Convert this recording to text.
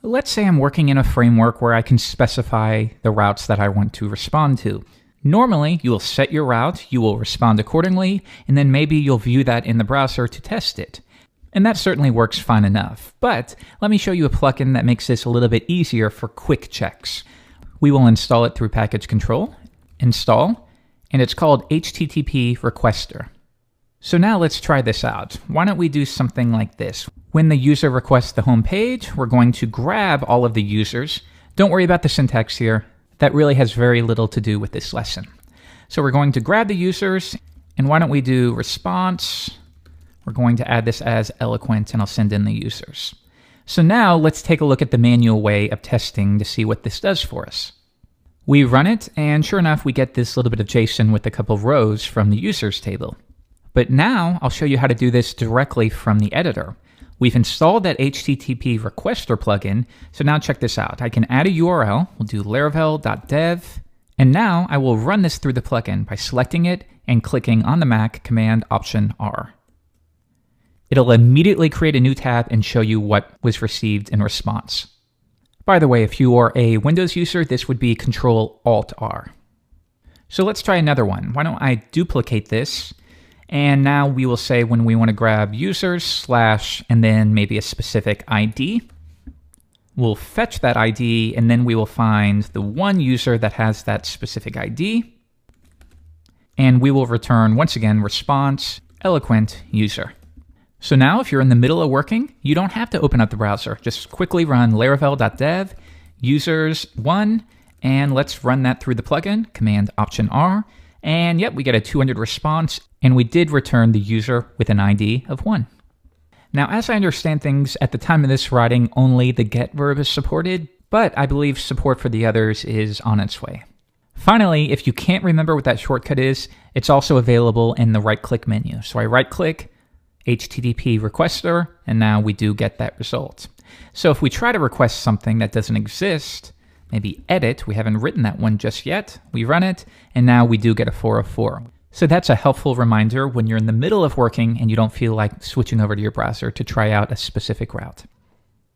let's say I'm working in a framework where I can specify the routes that I want to respond to. Normally, you will set your route, you will respond accordingly, and then maybe you'll view that in the browser to test it. And that certainly works fine enough. But let me show you a plugin that makes this a little bit easier for quick checks. We will install it through package control, install, and it's called HTTP Requester. So now let's try this out. Why don't we do something like this? When the user requests the home page, we're going to grab all of the users. Don't worry about the syntax here. That really has very little to do with this lesson. So we're going to grab the users, and why don't we do response? We're going to add this as eloquent, and I'll send in the users. So now let's take a look at the manual way of testing to see what this does for us. We run it, and sure enough, we get this little bit of JSON with a couple of rows from the users table. But now I'll show you how to do this directly from the editor. We've installed that HTTP Requester plugin, so now check this out. I can add a URL, we'll do laravel.dev, and now I will run this through the plugin by selecting it and clicking on the Mac Command Option R. It'll immediately create a new tab and show you what was received in response. By the way, if you are a Windows user, this would be Control-Alt-R. So let's try another one. Why don't I duplicate this? And now we will say when we want to grab users / and then maybe a specific ID. We'll fetch that ID, and then we will find the one user that has that specific ID. And we will return, once again, response, eloquent user. So now if you're in the middle of working, you don't have to open up the browser. Just quickly run laravel.dev, users1, and let's run that through the plugin, Command Option R. And yep, we get a 200 response, and we did return the user with an ID of 1. Now, as I understand things, at the time of this writing, only the get verb is supported, but I believe support for the others is on its way. Finally, if you can't remember what that shortcut is, it's also available in the right-click menu. So I right-click, HTTP Requester, and now we do get that result. So if we try to request something that doesn't exist, maybe edit, we haven't written that one just yet, we run it, and now we do get a 404. So that's a helpful reminder when you're in the middle of working and you don't feel like switching over to your browser to try out a specific route.